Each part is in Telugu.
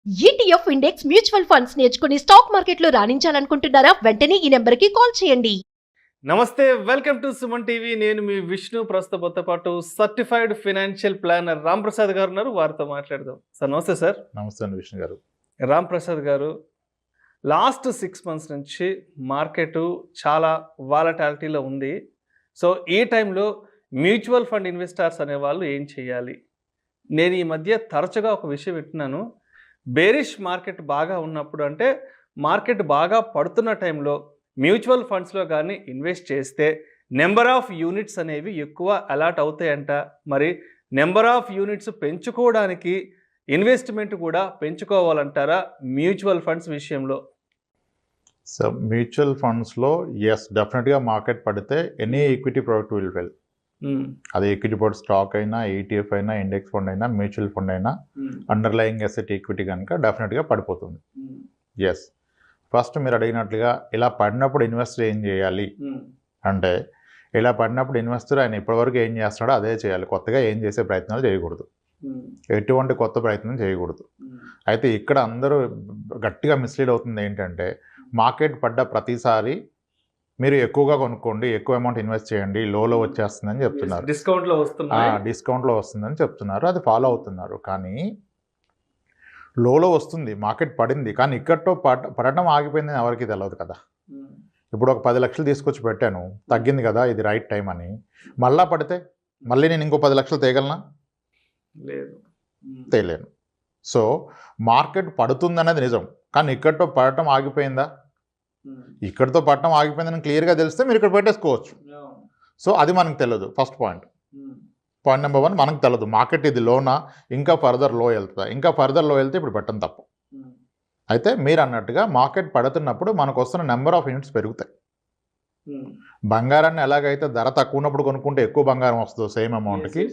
ETF ఇండెక్స్ మ్యూచువల్ ఫండ్స్ నేర్చుకుని స్టాక్ మార్కెట్లో రాణించాలనుకుంటున్నారా? వెంటనే ఈ నెంబర్కి కాల్ చేయండి. నమస్తే, వెల్కమ్ టు సుమన్ టీవీ. నేను మీ విష్ణు. ప్రస్తుతంతో పాటు certified financial planner Ram Prasad గారు ఉన్నారు. వారితో మాట్లాడదాం. సార్ నమస్తే. సార్ నమస్తే అండి విష్ణు గారు. రామ్ ప్రసాద్ గారు, లాస్ట్ 6 months నుంచి మార్కెట్ చాలా వాలటాలిటీలో ఉంది. సో ఈ టైంలో మ్యూచువల్ ఫండ్ ఇన్వెస్టర్స్ అనేవాళ్ళు ఏం చేయాలి? నేను ఈ మధ్య తరచుగా ఒక విషయం వింటున్నాను. బేరిష్ మార్కెట్ బాగా ఉన్నప్పుడు, అంటే మార్కెట్ బాగా పడుతున్న టైంలో మ్యూచువల్ ఫండ్స్లో కానీ ఇన్వెస్ట్ చేస్తే నెంబర్ ఆఫ్ యూనిట్స్ అనేవి ఎక్కువ అలాట్ అవుతాయంట. మరి నెంబర్ ఆఫ్ యూనిట్స్ పెంచుకోవడానికి ఇన్వెస్ట్మెంట్ కూడా పెంచుకోవాలంటారా మ్యూచువల్ ఫండ్స్ విషయంలో? సో మ్యూచువల్ ఫండ్స్లో ఎస్, డెఫినెట్గా మార్కెట్ పడితే any equity product will well. అది ఈక్విటీ ప్రోడక్ట్ స్టాక్ అయినా, ETF అయినా, ఇండెక్స్ ఫండ్ అయినా, మ్యూచువల్ ఫండ్ అయినా, అండర్లయింగ్ అసెట్ ఈక్విటీ కనుక డెఫినెట్గా పడిపోతుంది. ఎస్, ఫస్ట్ మీరు అడిగినట్లుగా ఇలా పడినప్పుడు ఇన్వెస్టర్ ఏం చేయాలి అంటే, ఇలా పడినప్పుడు ఇన్వెస్టర్ ఆయన ఇప్పటివరకు ఏం చేస్తాడో అదే చేయాలి. కొత్తగా ఏం చేసే ప్రయత్నాలు చేయకూడదు, ఎటువంటి కొత్త ప్రయత్నం చేయకూడదు. అయితే ఇక్కడ అందరూ గట్టిగా మిస్లీడ్ అవుతుంది ఏంటంటే, మార్కెట్ పడ్డ ప్రతిసారి మీరు ఎక్కువగా కొనుక్కోండి, ఎక్కువ అమౌంట్ ఇన్వెస్ట్ చేయండి, లోలో వచ్చేస్తుందని చెప్తున్నారు, డిస్కౌంట్లో వస్తుందని చెప్తున్నారు. అది ఫాలో అవుతున్నారు. కానీ లోలో వస్తుంది, మార్కెట్ పడింది, కానీ ఇక్కడతో పడటం ఆగిపోయిందని ఎవరికి తెలియదు కదా. ఇప్పుడు ఒక 10 లక్షలు తీసుకొచ్చి పెట్టాను, తగ్గింది కదా, ఇది రైట్ టైం అని. మళ్ళా పడితే మళ్ళీ నేను ఇంకో 10 లక్షలు తేగలనా? లేదు, తేలేను. సో మార్కెట్ పడుతుందనేది నిజం, కానీ ఇక్కడతో పడటం ఆగిపోయిందా? ఇక్కడితో పడటం ఆగిపోయిందని క్లియర్గా తెలిస్తే మీరు ఇక్కడ పెట్టేసుకోవచ్చు. సో అది మనకు తెలియదు. ఫస్ట్ పాయింట్ నెంబర్ 1, మనకు తెలియదు మార్కెట్ ఇది లోనా, ఇంకా ఫర్దర్ లో వెళ్తుందా. ఇంకా ఫర్దర్ లో వెళ్తే ఇప్పుడు పెట్టడం తప్పు. అయితే మీరు అన్నట్టుగా మార్కెట్ పడుతున్నప్పుడు మనకు వస్తున్న నెంబర్ ఆఫ్ యూనిట్స్ పెరుగుతాయి. బంగారాన్ని ఎలాగైతే ధర తక్కువ ఉన్నప్పుడు కొనుక్కుంటే ఎక్కువ బంగారం వస్తుందో సేమ్ అమౌంట్కి,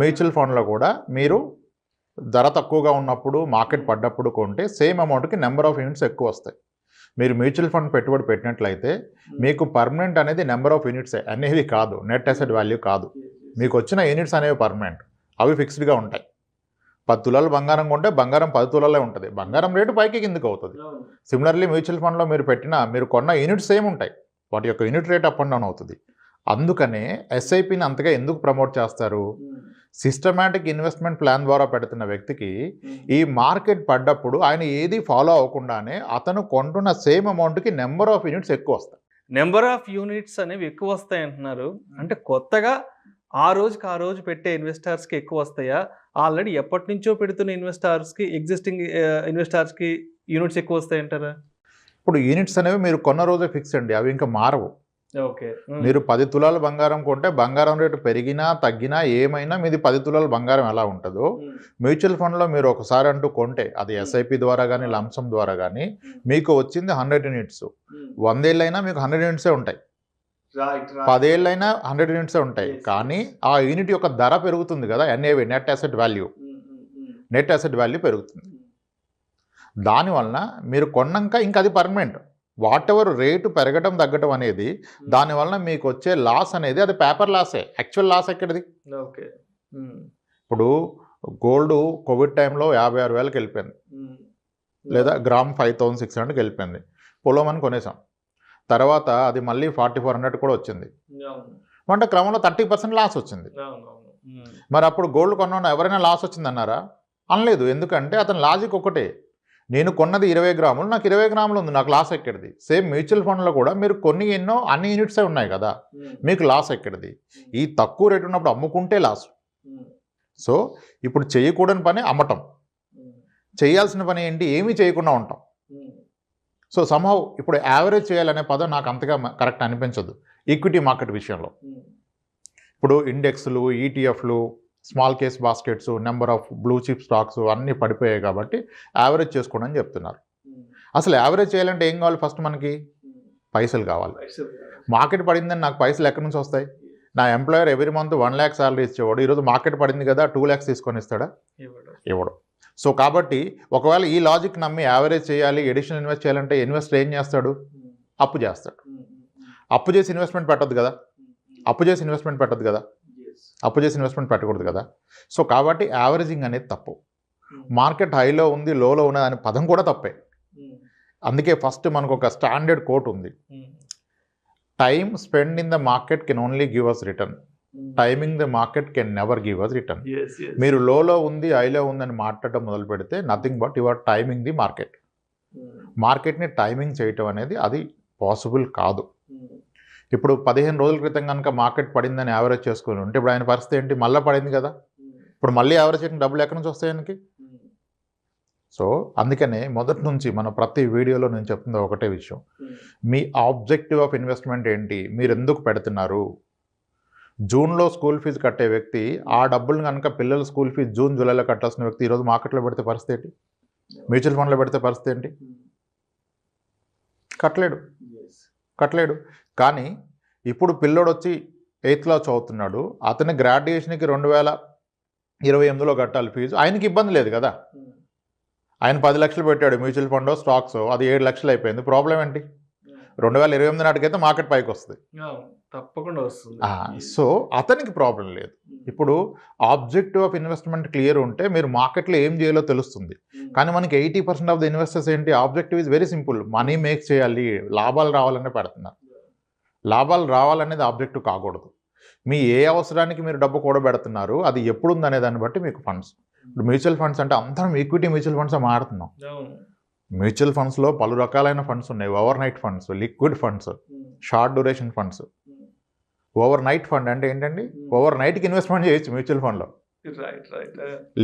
మ్యూచువల్ ఫండ్లో కూడా మీరు ధర తక్కువగా ఉన్నప్పుడు మార్కెట్ పడ్డప్పుడు కొంటే సేమ్ అమౌంట్కి నెంబర్ ఆఫ్ యూనిట్స్ ఎక్కువ వస్తాయి. మీరు మ్యూచువల్ ఫండ్ పెట్టుబడి పెట్టినట్లయితే మీకు పర్మనెంట్ అనేది నెంబర్ ఆఫ్ యూనిట్స్ అనేవి కాదు, నెట్ అసెట్ వాల్యూ కాదు. మీకు వచ్చిన యూనిట్స్ అనేవి పర్మనెంట్, అవి ఫిక్స్డ్గా ఉంటాయి. 10 తులాలు బంగారం కొంటే బంగారం 10 తులాలే ఉంటుంది, బంగారం రేటు పైకి కిందకి అవుతుంది. సిమిలర్లీ మ్యూచువల్ ఫండ్లో మీరు కొన్న యూనిట్స్ సేమ్ ఉంటాయి, వాటి యొక్క unit rate up and down అవుతుంది. అందుకనే SIPని అంతగా ఎందుకు ప్రమోట్ చేస్తారు? సిస్టమాటిక్ ఇన్వెస్ట్మెంట్ ప్లాన్ ద్వారా పెడుతున్న వ్యక్తికి ఈ మార్కెట్ పడ్డప్పుడు ఆయన ఏది ఫాలో అవ్వకుండానే అతను కొంటున్న సేమ్ అమౌంట్కి నెంబర్ ఆఫ్ యూనిట్స్ ఎక్కువ వస్తాయి. నెంబర్ ఆఫ్ యూనిట్స్ అనేవి ఎక్కువ వస్తాయి అంటున్నారు. అంటే కొత్తగా ఆ రోజు పెట్టే ఇన్వెస్టర్స్కి ఎక్కువ వస్తాయా? ఆల్రెడీ ఎప్పటి నుంచో పెడుతున్న ఇన్వెస్టర్స్కి, ఎగ్జిస్టింగ్ ఇన్వెస్టర్స్కి యూనిట్స్ ఎక్కువ వస్తాయి అంటారా? ఇప్పుడు యూనిట్స్ అనేవి మీరు కొన్న రోజే ఫిక్స్ అండి, అవి ఇంకా మారవు. ఓకే, మీరు 10 తులాల బంగారం కొంటే బంగారం రేటు పెరిగినా తగ్గినా ఏమైనా మీది 10 తులాల బంగారం ఎలా ఉంటుందో, మ్యూచువల్ ఫండ్లో మీరు ఒకసారి అంటూ కొంటే అది SIP ద్వారా కానీ లంసమ్ ద్వారా కానీ మీకు వచ్చింది 100 యూనిట్స్. 100 ఏళ్ళైనా మీకు 100 యూనిట్సే ఉంటాయి, 10 ఏళ్ళైనా 100 యూనిట్సే ఉంటాయి. కానీ ఆ యూనిట్ యొక్క ధర పెరుగుతుంది కదా, NAV, నెట్ అసెట్ వాల్యూ పెరుగుతుంది. దానివలన మీరు కొన్నాక ఇంకా అది పర్మనెంట్. వాట్ ఎవర్ రేటు పెరగటం తగ్గటం అనేది, దానివలన మీకు వచ్చే లాస్ అనేది అది పేపర్ లాసే. యాక్చువల్ లాస్ ఎక్కడిది? ఓకే, ఇప్పుడు గోల్డ్ కోవిడ్ టైంలో 56,000కి వెళ్ళిపోయింది, లేదా గ్రామ్ 5,600కి వెళ్ళిపోయింది. పొలమని కొనేసాం, తర్వాత అది మళ్ళీ 4,400 కూడా వచ్చింది. అంటే క్రమంలో 30% లాస్ వచ్చింది. మరి అప్పుడు గోల్డ్ కొన్న ఎవరైనా లాస్ వచ్చిందన్నారా? అనలేదు. ఎందుకంటే అతని లాజిక్ ఒకటే, నేను కొన్నది 20 గ్రాములు, నాకు 20 గ్రాములు ఉంది, నాకు లాస్ ఎక్కడిది? సేమ్ మ్యూచువల్ ఫండ్లో కూడా మీరు కొన్ని అన్ని యూనిట్సే ఉన్నాయి కదా, మీకు లాస్ ఎక్కడిది? ఈ తక్కువ రేటు ఉన్నప్పుడు అమ్ముకుంటే లాస్. సో ఇప్పుడు చేయకూడని పని అమ్మటం, చేయాల్సిన పని ఏంటి? ఏమీ చేయకుండా ఉంటాం. సో సమ్హౌ ఇప్పుడు యావరేజ్ చేయాలనే పదం నాకు అంతగా కరెక్ట్ అనిపించదు ఈక్విటీ మార్కెట్ విషయంలో. ఇప్పుడు ఇండెక్స్లు, ETFలు, small case baskets, number of blue chip stocks అన్నీ పడిపోయాయి కాబట్టి యావరేజ్ చేసుకోండి అని చెప్తున్నారు. అసలు యావరేజ్ చేయాలంటే ఏం కావాలి? ఫస్ట్ మనకి పైసలు కావాలి. మార్కెట్ పడిందని నాకు పైసలు ఎక్కడి నుంచి వస్తాయి? నా employer every month 1 lakh salary ఇచ్చేవాడు, ఈరోజు మార్కెట్ పడింది కదా 2 lakhs తీసుకొని ఇస్తాడా? ఇవ్వడు. సో కాబట్టి ఒకవేళ ఈ లాజిక్ నమ్మి యావరేజ్ చేయాలి, ఎడిషనల్ ఇన్వెస్ట్ చేయాలంటే ఇన్వెస్టర్ ఏం చేస్తాడు? అప్పు చేస్తాడు. అప్పు చేసి ఇన్వెస్ట్మెంట్ పెట్టద్దు కదా, అప్పు చేసి ఇన్వెస్ట్మెంట్ పెట్టకూడదు కదా. సో కాబట్టి యావరేజింగ్ అనేది తప్పు. మార్కెట్ హైలో ఉంది, లోలో ఉన్నది అనే పదం కూడా తప్పే. అందుకే ఫస్ట్ మనకు ఒక స్టాండర్డ్ కోట్ ఉంది, time spend in the market can only give us return, timing the market can never give us return. మీరు లోలో ఉంది హైలో ఉందని మాట్లాడటం మొదలు పెడితే nothing but you are timing the market. మార్కెట్ని టైమింగ్ చేయటం అనేది అది పాసిబుల్ కాదు. ఇప్పుడు 15 రోజుల క్రితం కనుక మార్కెట్ పడిందని యావరేజ్ చేసుకుని ఉంటే ఇప్పుడు ఆయన పరిస్థితి ఏంటి? మళ్ళీ పడింది కదా, ఇప్పుడు మళ్ళీ యావరేజ్ చేయడానికి డబ్బులు ఎక్కడి నుంచి వస్తాయి ఆయనకి? సో అందుకనే మొదటి నుంచి మన ప్రతి వీడియోలో నేను చెప్తుంది ఒకటే విషయం, మీ ఆబ్జెక్టివ్ ఆఫ్ ఇన్వెస్ట్మెంట్ ఏంటి, మీరు ఎందుకు పెడుతున్నారు? జూన్లో స్కూల్ ఫీజు కట్టే వ్యక్తి ఆ డబ్బులు కనుక పిల్లల స్కూల్ ఫీజు జూన్ జూలైలో కట్టాల్సిన వ్యక్తి ఈరోజు మార్కెట్లో పెడితే పరిస్థితి ఏంటి? మ్యూచువల్ ఫండ్లో పెడితే పరిస్థితి ఏంటి? కట్టలేడు. కానీ ఇప్పుడు పిల్లోడు వచ్చి 8th క్లాస్ చదువుతున్నాడు, అతని గ్రాడ్యుయేషన్కి 2028లో కట్టాలి ఫీజు, ఆయనకి ఇబ్బంది లేదు కదా. ఆయన 10 లక్షలు పెట్టాడు మ్యూచువల్ ఫండ్ స్టాక్స్, అది 7 లక్షలు అయిపోయింది. ప్రాబ్లం ఏంటి? 2028 నాటికైతే మార్కెట్ పైకి వస్తుంది, తప్పకుండా వస్తుంది. సో అతనికి ప్రాబ్లం లేదు. ఇప్పుడు ఆబ్జెక్టివ్ ఆఫ్ ఇన్వెస్ట్మెంట్ క్లియర్ ఉంటే మీరు మార్కెట్లో ఏం చేయాలో తెలుస్తుంది. కానీ మనకి 80% ఆఫ్ ద ఇన్వెస్టర్స్ ఏంటి, objective is very simple, money make చేయాలి, లాభాలు రావాలనే పెడుతున్నారు. లాభాలు రావాలనేది ఆబ్జెక్టివ్ కాకూడదు. మీ ఏ అవసరానికి మీరు డబ్బు కూడబెడుతున్నారు అది ఎప్పుడు ఉందనే దాన్ని బట్టి మీకు ఫండ్స్. ఇప్పుడు మ్యూచువల్ ఫండ్స్ అంటే అందరం ఈక్విటీ మ్యూచువల్ ఫండ్స్ మాడుతున్నాం. మ్యూచువల్ ఫండ్స్లో పలు రకాలైన ఫండ్స్ ఉన్నాయి, over night funds, liquid funds, short duration funds. Over night fund అంటే ఏంటండి? ఓవర్ నైట్కి ఇన్వెస్ట్మెంట్ చేయొచ్చు మ్యూచువల్ ఫండ్లో.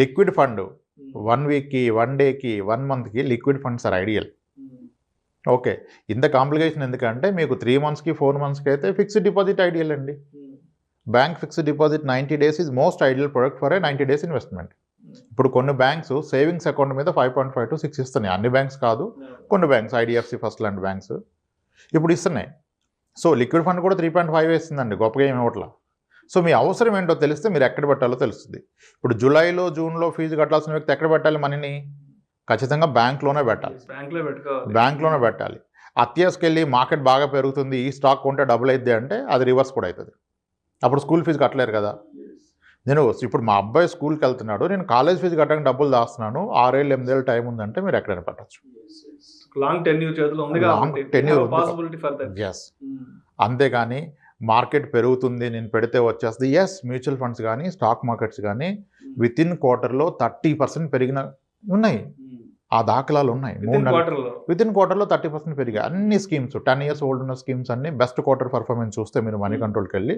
లిక్విడ్ ఫండ్ 1 వీక్కి 1 డేకి 1 మంత్కి liquid funds are ideal. Okay, ఇంత కాంప్లికేషన్ ఎందుకంటే మీకు 3 మంత్స్కి 4 మంత్స్కి అయితే ఫిక్స్డ్ డిపాజిట్ ఐడియల్ అండి. Bank fixed deposit 90 days is most ideal product for a 90 days investment. ఇప్పుడు కొన్ని బ్యాంక్స్ సేవింగ్స్ అకౌంట్ మీద 5.5 to 6 ఇస్తున్నాయి. అన్ని బ్యాంక్స్ కాదు, కొన్ని బ్యాంక్స్, ఐడిఎఫ్సి ఫస్ట్ లాంటి బ్యాంక్స్ ఇప్పుడు ఇస్తున్నాయి. సో లిక్విడ్ ఫండ్ కూడా 3.5 వేస్తుందండి, గొప్పగా ఏమి ఇవ్వట్లా. సో మీ అవసరం ఏంటో తెలిస్తే మీరు ఎక్కడ పెట్టాలో తెలుస్తుంది. ఇప్పుడు జూలైలో జూన్లో ఫీజు కట్టాల్సిన వ్యక్తి ఎక్కడ పెట్టాలి మనీని? ఖచ్చితంగా బ్యాంక్లోనే పెట్టాలి. బ్యాంక్లోనే పెట్టాలి. అత్యాసకెళ్ళి మార్కెట్ బాగా పెరుగుతుంది, ఈ స్టాక్ కొంటే డబుల్ అయింది అంటే అది రివర్స్ కూడా అవుతుంది. అప్పుడు స్కూల్ ఫీజు కట్టలేరు కదా. నేను ఇప్పుడు మా అబ్బాయి స్కూల్కి వెళ్తున్నాడు, నేను కాలేజ్ ఫీజు కట్టడానికి డబ్బులు దాస్తున్నాను, 6 ఏళ్ళు 8 ఏళ్ళు టైం ఉందంటే మీరు ఎక్కడైనా పెట్టచ్చు. అంతేగాని మార్కెట్ పెరుగుతుంది నేను పెడితే వచ్చేస్తుంది. ఎస్, మ్యూచువల్ ఫండ్స్ కానీ స్టాక్ మార్కెట్స్ కానీ విత్ ఇన్ క్వార్టర్లో 30% పెరిగిన ఉన్నాయి, ఆ దాఖలాలు ఉన్నాయి. విత్ ఇన్ క్వార్టర్లో 30% పెరిగాయి. అన్ని స్కీమ్స్ 10 years ఓల్డ్ ఉన్న స్కీమ్స్ అన్ని బెస్ట్ క్వార్టర్ పర్ఫార్మెన్స్ చూస్తే మీరు మనీ కంట్రోల్కి వెళ్ళి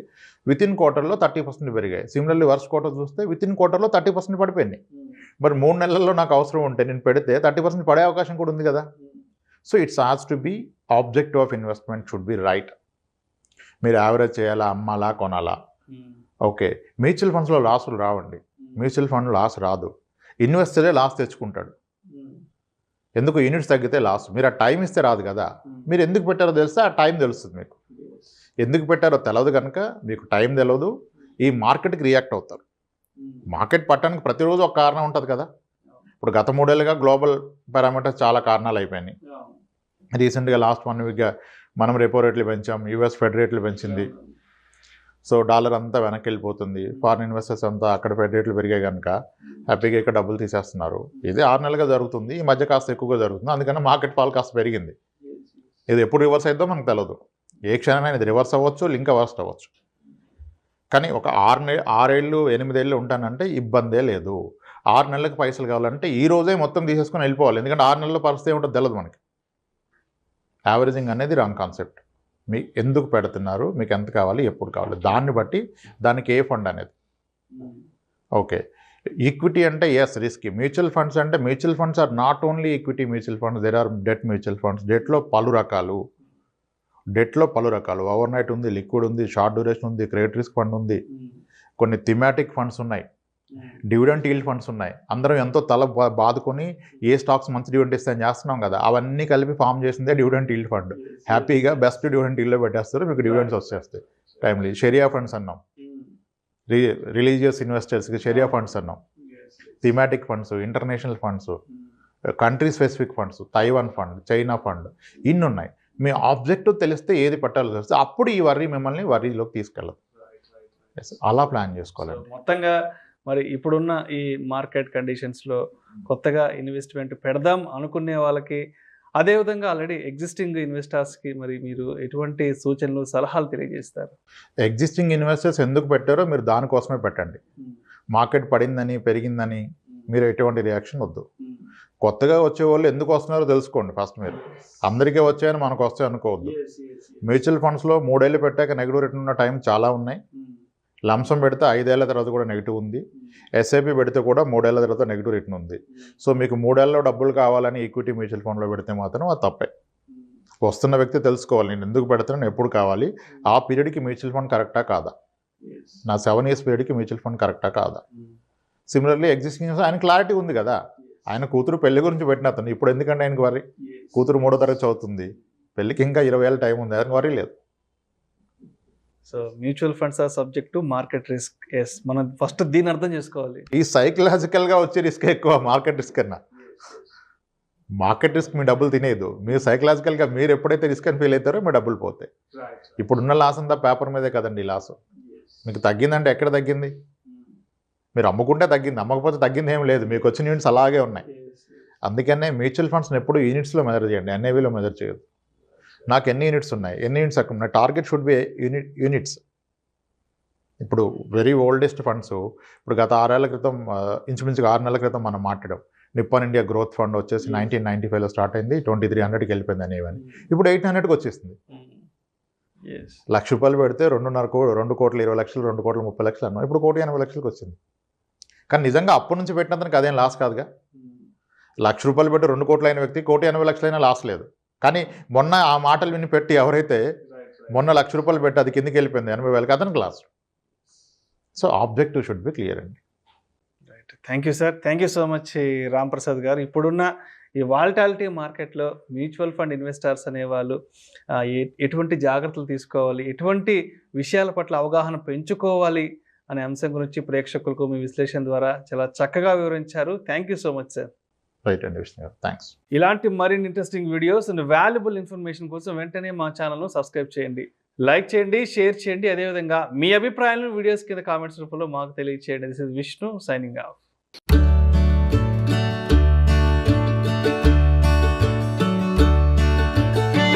విత్ ఇన్ క్వార్టర్లో 30% పెరిగాయి. సిమిలర్లీ వర్స్ట్ క్వార్టర్ చూస్తే విత్ ఇన్ క్వార్టర్లో 30% పడిపోయింది. మరి 3 నెలల్లో నాకు అవసరం ఉంటే నేను పెడితే 30% పడే అవకాశం కూడా ఉంది కదా. So it's has to be objective of investment should be right. మీరు యావరేజ్ చేయాలా, అమ్మాలా, కొనాలా? ఓకే, మ్యూచువల్ ఫండ్స్లో లాసులు రావండి. మ్యూచువల్ ఫండ్ లాస్ రాదు, ఇన్వెస్టరే లాస్ తెచ్చుకుంటాడు. ఎందుకు? యూనిట్స్ తగ్గితే లాస్. మీరు ఆ టైం ఇస్తే రాదు కదా. మీరు ఎందుకు పెట్టారో తెలిస్తే ఆ టైం తెలుస్తుంది. మీకు ఎందుకు పెట్టారో తెలియదు కనుక మీకు టైం తెలియదు, ఈ మార్కెట్కి రియాక్ట్ అవుతారు. మార్కెట్ పట్టడానికి ప్రతిరోజు ఒక కారణం ఉంటుంది కదా. ఇప్పుడు గత 3 ఏళ్ళుగా గ్లోబల్ పారామీటర్స్ చాలా కారణాలు అయిపోయినాయి. రీసెంట్గా లాస్ట్ 1 weekగా మనం రెపో రేట్లు పెంచాం, యూఎస్ ఫెడ్ రేట్లు పెంచింది. సో డాలర్ అంతా వెనక్కి వెళ్ళిపోతుంది, ఫారిన్ ఇన్వెస్టర్స్ అంతా అక్కడ ఫెడ్ రేట్లు పెరిగాయి కనుక హ్యాపీగా ఇక్కడ డబ్బులు తీసేస్తున్నారు. ఇది 6 నెలలుగా జరుగుతుంది, ఈ మధ్య కాస్త ఎక్కువగా జరుగుతుంది. అందుకని మార్కెట్ ఫాల్ కాస్త పెరిగింది. ఇది ఎప్పుడు రివర్స్ అయిద్దో మనకు తెలియదు. ఏ క్షణమైనా ఇది రివర్స్ అవ్వచ్చు, లింక్ వర్స్ట్ అవ్వచ్చు. కానీ ఒక 6 ఏళ్ళు 8 ఏళ్ళు ఉంటానంటే ఇబ్బందే లేదు. 6 నెలలకు పైసలు కావాలంటే ఈ రోజే మొత్తం తీసేసుకొని వెళ్ళిపోవాలి. ఎందుకంటే 6 నెలల పరిస్థితి ఏమిటో తెలియదు మనకి. యావరేజింగ్ అనేది రాంగ్ కాన్సెప్ట్. మీకు ఎందుకు పెడుతున్నారు, మీకు ఎంత కావాలి, ఎప్పుడు కావాలి, దాన్ని బట్టి దానికి ఏ ఫండ్ అనేది. ఓకే, ఈక్విటీ అంటే ఎస్ రిస్క్. మ్యూచువల్ ఫండ్స్ అంటే mutual funds are not only equity mutual funds, there are debt mutual funds. డెట్లో పలు రకాలు, ఓవర్ నైట్ ఉంది, లిక్విడ్ ఉంది, షార్ట్ డ్యూరేషన్ ఉంది, క్రెడిట్ రిస్క్ ఫండ్ ఉంది, కొన్ని థిమాటిక్ ఫండ్స్ ఉన్నాయి, డివిడెంట్ ఈల్డ్ ఫండ్స్ ఉన్నాయి. అందరం ఎంతో తల బాదుకొని ఏ స్టాక్స్ మంచి డివిడెంట్ ఇస్తాయని చేస్తున్నాం కదా, అవన్నీ కలిపి ఫామ్ చేసిందే డివిడెంట్ ఈల్డ్ ఫండ్. హ్యాపీగా బెస్ట్ డివిడెంట్ ఈల్డ్లో పెట్టేస్తారు, మీకు డివిడెంట్స్ వచ్చేస్తాయి టైమ్లీ. షరియా ఫండ్స్ అన్నాం, రిలీజియస్ ఇన్వెస్టర్స్కి షరియా ఫండ్స్ అన్నాం, thematic funds, international funds, country specific funds, Taiwan fund, China fund, ఇన్ని ఉన్నాయి. మీ ఆబ్జెక్టివ్ తెలిస్తే ఏది పట్టాలో తెలిస్తే అప్పుడు ఈ మిమ్మల్ని వరీలోకి తీసుకెళ్ళదు. అలా ప్లాన్ చేసుకోవాలి. మొత్తంగా మరి ఇప్పుడున్న ఈ మార్కెట్ కండిషన్స్లో కొత్తగా ఇన్వెస్ట్మెంట్ పెడదాం అనుకునే వాళ్ళకి, అదేవిధంగా ఆల్రెడీ ఎగ్జిస్టింగ్ ఇన్వెస్టర్స్కి మరి మీరు ఎటువంటి సూచనలు, సలహాలు తెలియజేస్తారు? ఎగ్జిస్టింగ్ ఇన్వెస్టర్స్ ఎందుకు పెట్టారో మీరు దానికోసమే పెట్టండి. మార్కెట్ పడిందని, పెరిగిందని మీరు ఎటువంటి రియాక్షన్ వద్దు. కొత్తగా వచ్చే వాళ్ళు ఎందుకు వస్తున్నారో తెలుసుకోండి ఫస్ట్. మీరు అందరికీ వచ్చాయని మనకు వస్తాయి అనుకోవద్దు. మ్యూచువల్ ఫండ్స్లో 3 ఏళ్ళు పెట్టాక నెగిటివ్ రిటర్న్ ఉన్న టైం చాలా ఉన్నాయి. లంసం పెడితే 5 ఏళ్ల తర్వాత కూడా నెగిటివ్ ఉంది. ఎస్ఐపి పెడితే కూడా 3 ఏళ్ల తర్వాత నెగిటివ్ రిటర్న్ ఉంది. సో మీకు 3 ఏళ్ళలో డబ్బులు కావాలని ఈక్విటీ మ్యూచువల్ ఫండ్లో పెడితే మాత్రం అది తప్పే. వస్తున్న వ్యక్తి తెలుసుకోవాలి, నేను ఎందుకు పెడతాను, ఎప్పుడు కావాలి, ఆ పీరియడ్కి మ్యూచువల్ ఫండ్ కరెక్టా కాదా, నా 7 years పీరియడ్కి మ్యూచువల్ ఫండ్ కరెక్టా కాదా. సిమిలర్లీ ఎగ్జిస్టింగ్ ఆయన క్లారిటీ ఉంది కదా, ఆయన కూతురు పెళ్లి గురించి పెట్టిన అతను ఇప్పుడు ఎందుకంటే ఆయనకు వరి, కూతురు 3వ తరగతి చదువుతుంది, పెళ్ళికి ఇంకా 20 ఏళ్ళ టైం ఉంది, ఆయనకు వరి లేదు. So mutual funds are subject to market risk. Yes, మనం ఫస్ట్ దీన్ని అర్థం చేసుకోవాలి. ఈ సైకలాజికల్గా వచ్చే రిస్క్ ఎక్కువ మార్కెట్ రిస్క్ కన్నా. మార్కెట్ రిస్క్ మీ డబ్బులు తినేదు, మీరు సైకలాజికల్గా మీరు ఎప్పుడైతే రిస్క్ అని ఫీల్ అవుతారో మీ డబ్బులు పోతాయి. ఇప్పుడున్న లాస్ అంతా పేపర్ మీదే కదండి లాస్. మీకు తగ్గిందంటే ఎక్కడ తగ్గింది? మీరు అమ్ముకుంటే తగ్గింది, అమ్మకపోతే తగ్గింది ఏం లేదు, మీకు వచ్చిన యూనిట్స్ అలాగే ఉన్నాయి. అందుకనే మ్యూచువల్ ఫండ్స్ని ఎప్పుడు యూనిట్స్లో మెజర్ చేయండి, ఎన్ఏవిలో మెజర్ చేయదు. నాకు ఎన్ని యూనిట్స్ ఉన్నాయి, ఎన్ని యూనిట్స్ అక్కడ ఉన్నాయి, టార్గెట్ షుడ్ బి యూనిట్స్. ఇప్పుడు వెరీ ఓల్డెస్ట్ ఫండ్స్, ఇప్పుడు గత 6 ఏళ్ల క్రితం, ఇంచుమించుగా 6 నెలల క్రితం మనం మాట్లాడాం. నిప్పాన్ ఇండియా గ్రోత్ ఫండ్ వచ్చేసి 1995లో స్టార్ట్ అయింది, 2300కి వెళ్ళిపోయింది అనేవని. ఇప్పుడు 800కి వచ్చేసింది. ₹1,00,000 పెడితే 2 కోట్ల 20 లక్షలు, 2 కోట్ల 30 లక్షలు అన్నాం, ఇప్పుడు 1,80,00,000కి వచ్చింది. కానీ నిజంగా అప్పటి నుంచి పెట్టినందుకు అదేం లాస్ కాదుగా. ₹1,00,000 పెట్టి 2 కోట్లు అయిన వ్యక్తి 1,80,00,000 అయినా లాస్ లేదు. కానీ మొన్న ఆ మాటలు విని పెట్టి ఎవరైతే మొన్న ₹1,00,000 పెట్టి అది కిందకి వెళ్ళిపోయింది 80,000కి, అతనికి loss. So objective should be clear అండి. Right, thank you sir, thank you so much Ram Prasad garu. ఇప్పుడున్న ఈ వాలటాలిటీ మార్కెట్లో మ్యూచువల్ ఫండ్ ఇన్వెస్టర్స్ అనేవాళ్ళు ఎటువంటి జాగ్రత్తలు తీసుకోవాలి, ఎటువంటి విషయాల పట్ల అవగాహన పెంచుకోవాలి అనే అంశం గురించి ప్రేక్షకులకు మీ విశ్లేషణ ద్వారా చాలా చక్కగా వివరించారు. Thank you so much sir. Right అండి విష్ణు గారు, థ్యాంక్స్. ఇలాంటి మరిన్ని interesting videos and valuable information కోసం వెంటనే మా ఛానల్ను సబ్స్క్రైబ్ చేయండి, లైక్ చేయండి, షేర్ చేయండి. అదేవిధంగా మీ అభిప్రాయాలను వీడియోస్ కింద కామెంట్స్ రూపంలో మాకు తెలియజేయండి. This is Vishnu signing off.